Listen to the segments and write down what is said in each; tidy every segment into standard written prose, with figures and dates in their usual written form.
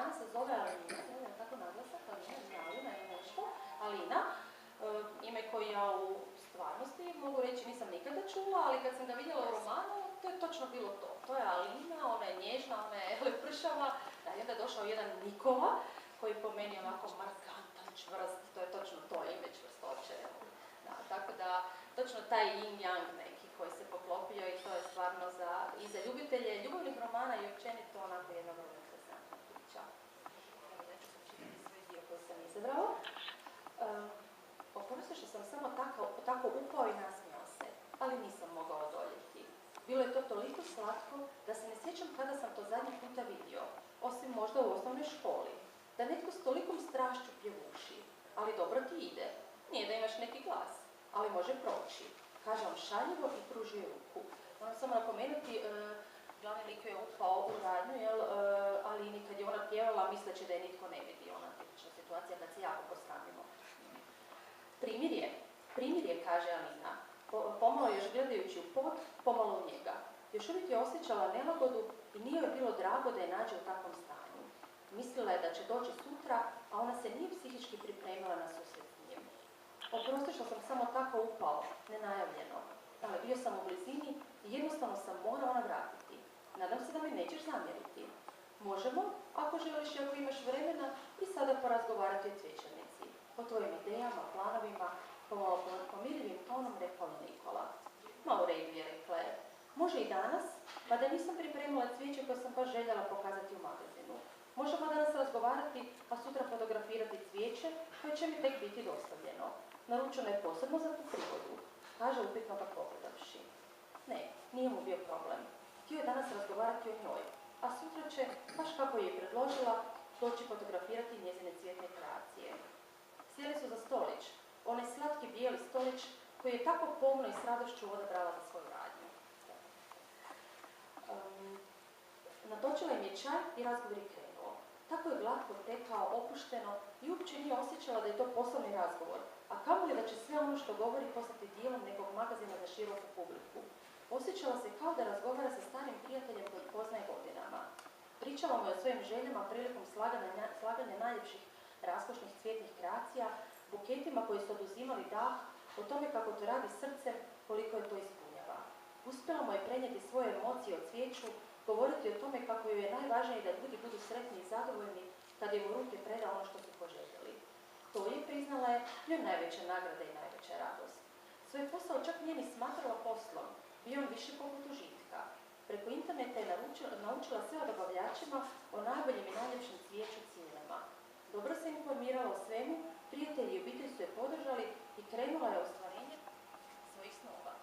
romana se zove Alina, ne znam kako naglasak, Alina ili nešto, Alina, ime koje ja u stvarnosti mogu reći nisam nikada čula, ali kad sam ga vidjela u romanu, to je točno bilo to. To je Alina, ona je nježna, ona je lepršava, i onda je došao jedan Nikola, koji po meni je onako markantan, čvrst, to je točno to ime čvrstoće. Da, tako da, točno taj yin-yang neki koji se poklopio i to je stvarno i za ljubitelje ljubavnih romana i općenito onako jedna vrlo interesantna priča. Evo, neću sam čitati sve dio koji sam izabrala. Oprosti što sam samo tako upao i nasmijao se, ali nisam mogao odoljeti. Bilo je to toliko slatko da se ne sjećam kada sam to zadnji puta vidio, osim možda u osnovnoj školi. Da netko s tolikom strašću pjevuši, ali dobro ti ide. Nije da imaš neki glas, ali može proći. Kaže on šaljivo i pruži ruku. Moram samo napomenuti, glavni lik je upao u radnju, ali kad je ona pjevala misleći da je nitko ne vidi. Ona tipična situacija kad se jako posramimo. Primjer je, kaže Alina, pomalo još gledajući u pod, pomalo u njega. Još uvijek je osjećala nelagodu i nije joj bilo drago da je nađe u takvom stanju. Mislila je da će doći sutra, a ona se nije psihički pripremila na susret s njim. Oprosti što sam samo tako upao, nenajavljeno, ali bio sam u blizini i jednostavno sam morala navratiti. Nadam se da mi nećeš zamjeriti. Možemo, ako želiš i ako imaš vremena, i sada porazgovarati o cvjećarnici, o tvojim idejama, planovima, pomalo pomirljivim tonom rekao Nikola. Ma u redu je, rekla je. Može i danas, pa da nisam pripremila cvijeće koje sam baš željela pokazati u magazinu. Možemo danas razgovarati, a sutra fotografirati cvijeće koje će mi tek biti dostavljeno. Naručeno je posebno za tu prigodu, kaže upitno ga pogledavši. Ne, nije mu bio problem. Htio je danas razgovarati o njoj, a sutra će, baš kako je predložila, doći fotografirati njezine cvjetne kreacije. Sjeli su za stolić, onaj slatki bijeli stolić koji je tako pomno i s radošću odabrala za svoju radnju. Natočila im je čaj i razgovor je krenuo. Tako je glatko tekao, opušteno i uopće nije osjećala da je to poslovni razgovor, a kamoli da će sve ono što govori postati dijelom nekog magazina za široku publiku. Osjećala se kao da razgovara sa starim prijateljem koji poznaje godinama. Pričala mu je o svojim željama prilikom slaganja najljepših raskošnih cvjetnih kreacija, buketima koji su oduzimali dah, o tome kako to radi srcem, koliko je to ispunjava. Uspjela mu je prenijeti svoje emocije o cvijeću, govoriti o tome kako joj je najvažnije da ljudi budu sretni i zadovoljni kad je u ruke preda ono što su poželjeli. To je, priznala je, njoj najveća nagrada i najveća radost. Svoj posao čak nije ni smatrala poslom, bio on više poput užitka. Preko interneta je naučila sve o dobavljačima, o najboljim i najljepšim cvijeću cijenama. Dobro se informirala o svemu, prijatelji i obitelj su je podržali i krenula je ostvarenje svojih snova.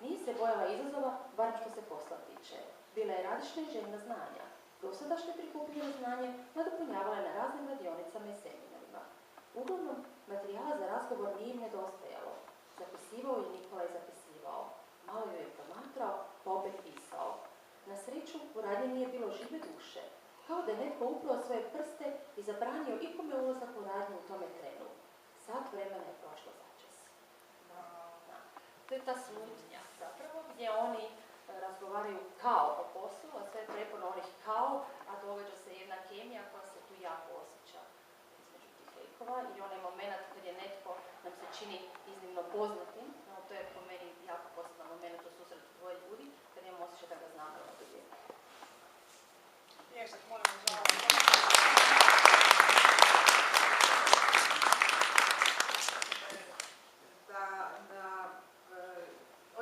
Nije se bojala izazova, bar što se posla tiče. Bila je radišna i željna znanja. Dosadašnje prikupljeno znanje nadopunjavala je na raznim radionicama i seminarima. Uglavnom, materijala za razgovor nije im nedostajalo. Zapisivao je Nikola i zapisivao. Malo joj je promatrao, pa opet pisao. Na sreću, u radnji nije bilo žive duše. Kao da je netko uplao svoje prste i zabranio ikome ulazak u radnju u tome trenu. Sat vremena je prošlo začas. To je ta slutnja zapravo, gdje oni razgovaraju kao o poslu, a sve je prepono onih kao, a događa se jedna kemija koja se tu jako osjeća između tih likova i onaj moment kad je netko nam se čini iznimno poznatim, no to je po meni jako poseban moment u susretu dvoje ljudi, kad imamo osjećaj da ga znamo od ljudi. Jesam, moramo znamo.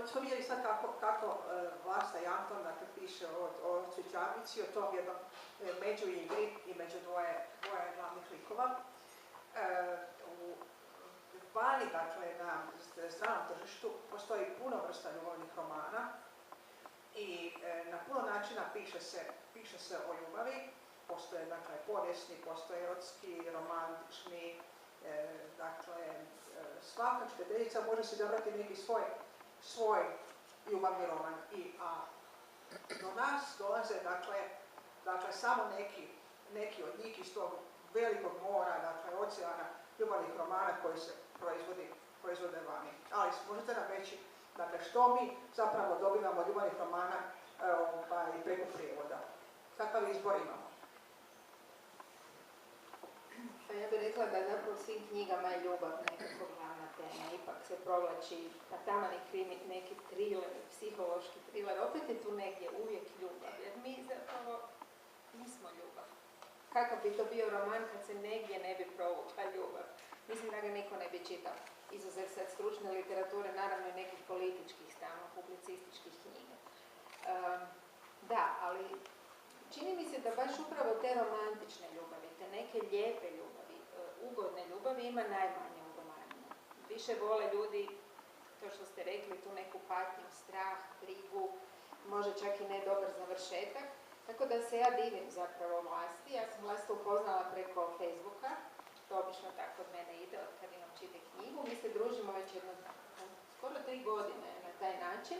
Smo vidjeli sad kako Vlasta i Anton piše o cvjećarnici, o tom jednom među igri i među dvoje glavnih likova. Vani, dakle, na stranom tržištu postoji puno vrsta ljubavnih romana i na puno načina piše se o ljubavi. Postoje, dakle, povijesni, postoje erotski, romantični, dakle, svaka čitateljica može si dobrati neki svoj ljubavni roman. A do nas dolaze, dakle, samo neki od njih iz tog velikog mora, dakle, oceana ljubavnih romana koji se proizvode vani. Ali možete nam reći, dakle, što mi zapravo dobivamo ljubavnih romana preko prijevoda? Kakav izbor imamo? rekla da zapravo u svim knjigama je ljubav nekako glavna tema, ipak se provlači pa taman i neki thriller, psihološki thriller, opet je tu negdje uvijek ljubav, jer mi zapravo nismo ljubav. Kakav bi to bio roman kad se negdje ne bi provukla ljubav? Mislim da ga niko ne bi čitao. Izuzev sad stručne literature, naravno i nekih političkih, stalno publicističkih knjiga. Da, ali čini mi se da baš upravo te romantične ljubavi, te neke lijepe ljubavi, ugodne ljubavi ima najmanje u romanima. Više vole ljudi, to što ste rekli, tu neku patnju, strah, brigu, može čak i ne dobar završetak. Tako da se ja divim zapravo Vlasti. Ja sam Vlastu upoznala preko Facebooka. To obično tako od mene ide, od kad imam čite knjigu. Mi se družimo već skoro 3 godine na taj način.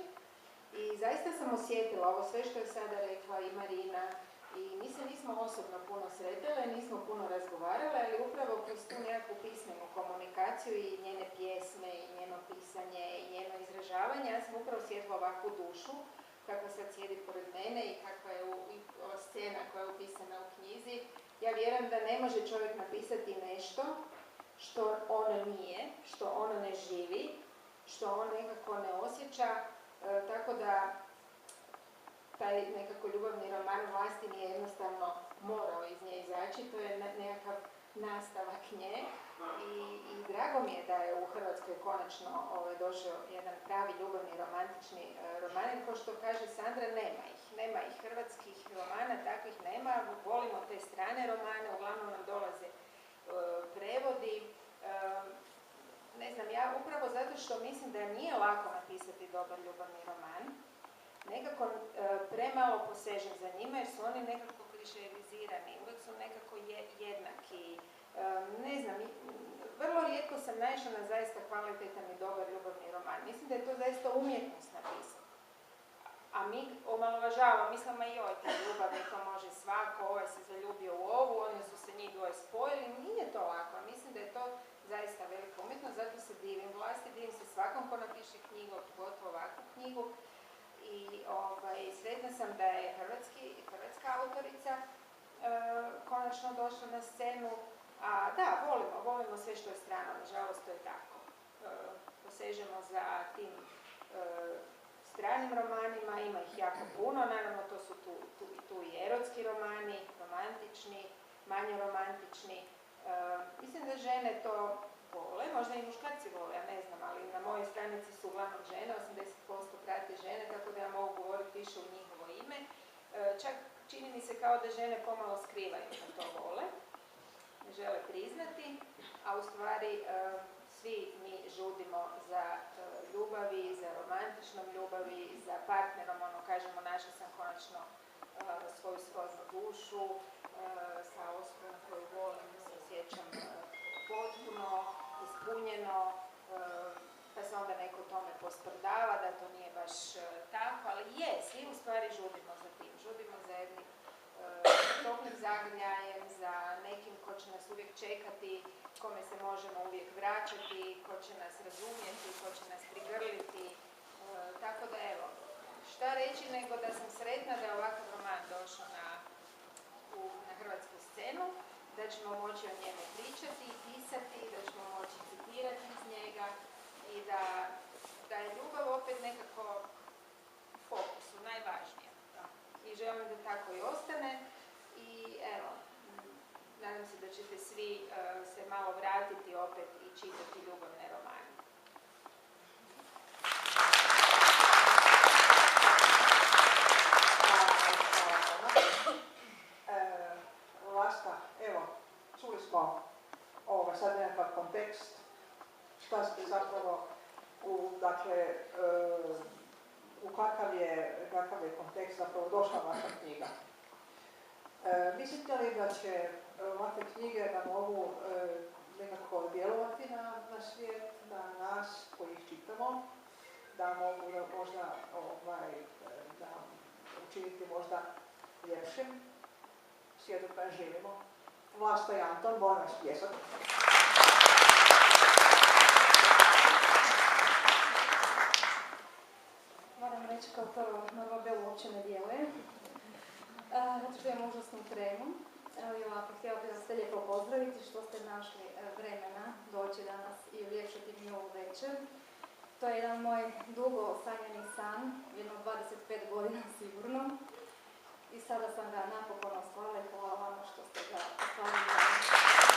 I zaista sam osjetila ovo sve što je sada rekla i Marina. I mi se nismo osobno puno sretile, nismo puno razgovarale, ali upravo kroz tu nekakvu pismenu komunikaciju i njene pjesme, i njeno pisanje, i njeno izražavanje, ja sam upravo osjetila ovakvu dušu, kakva sad sjedi pored mene i kakva je ova scena koja je upisana u knjizi. Ja vjerujem da ne može čovjek napisati nešto što ono nije, što ono ne živi, što on nekako ne osjeća, tako da taj nekako ljubavni roman Vlasti nije jednostavno morao iz nje izaći, to je nekakav nastavak nje i drago mi je da je u Hrvatskoj konačno došao jedan pravi ljubavni romantični roman, kao što kaže Sandra, nema ih hrvatskih romana, takvih nema, volimo te strane romane, uglavnom nam dolaze prevodi. Ne znam, ja upravo zato što mislim da nije lako napisati dobar ljubavni roman, nekako premalo posežem za njima jer su oni nekako klišeizirani, uvijek su nekako jednaki. Ne znam, vrlo rijetko sam naišla na zaista kvalitetan i dobar ljubavni roman. Mislim da je to zaista umjetnost napisati. A mi omalovažavamo, mislimo i oj, taj ljubavni, to može svako, ovaj se zaljubio u ovu, oni su se njih dvoje spojili. Nije to lako, mislim da je to zaista velika umjetnost, zato se divim Vlasti, divim se svakom ko napiše knjigu, pogotovo ovakvu knjigu. I sretna sam da je hrvatska autorica konačno došla na scenu. A da, volimo sve što je strano, nažalost to je tako. Posežemo za tim stranim romanima, ima ih jako puno, naravno to su tu i erotski romani, romantični, manje romantični. Mislim da žene to vole, možda i muškarci vole, ja ne znam, ali na mojoj stranici su uglavnom žene, 80% prate žene, tako da ja mogu govoriti više u njihovo ime. Čak čini mi se kao da žene pomalo skrivaju da to vole, ne žele priznati, a u stvari svi mi žudimo za ljubavi, za romantičnom ljubavi, za partnerom, kažemo, našla sam konačno svoju srodnu dušu, sa osobom koju volim, se osjećam potpuno, ispunjeno, pa se onda neko tome posprdava da to nije baš tako, ali svi u stvari žudimo za tim, žudimo za jednim toplim zagrljajem, za nekim ko će nas uvijek čekati, kome se možemo uvijek vraćati, ko će nas razumjeti, ko će nas prigrliti, tako da evo, šta reći nego da sam sretna da je ovakav roman došao na hrvatsku scenu, da ćemo moći o njemu pričati i pisati, da ćemo moći citirati iz njega i da je ljubav opet nekako u fokusu, najvažnija. I želim da tako i ostane i evo, nadam se da ćete svi se malo vratiti opet i čitati ljubavne romane. Vlasta, evo, čuli smo sad nekakav kontekst, šta ste zapravo u kakav je kontekst zapravo došla vaša knjiga. Mislite li da će ovakve knjige da mogu nekako djelovati na svijet, na nas koji ih čitamo, da mogu možda da učiniti možda ljepšim svijetu u kojem živimo? Vlasta i Anton, molim vas pljesak. Moram reći kao prvo, Novabel uopće ne djeluje. Zato što imam užasnu tremu. Ali ovako, htjela bih vas sve lijepo pozdraviti. pozdraviti što ste našli vremena doći danas i uljepšati mi ovu večer. To je jedan moj dugo sanjani san, jedno 25 godina sigurno. I sada sam ga napokon ostvarila i hvala vama što ste ga ostvarili.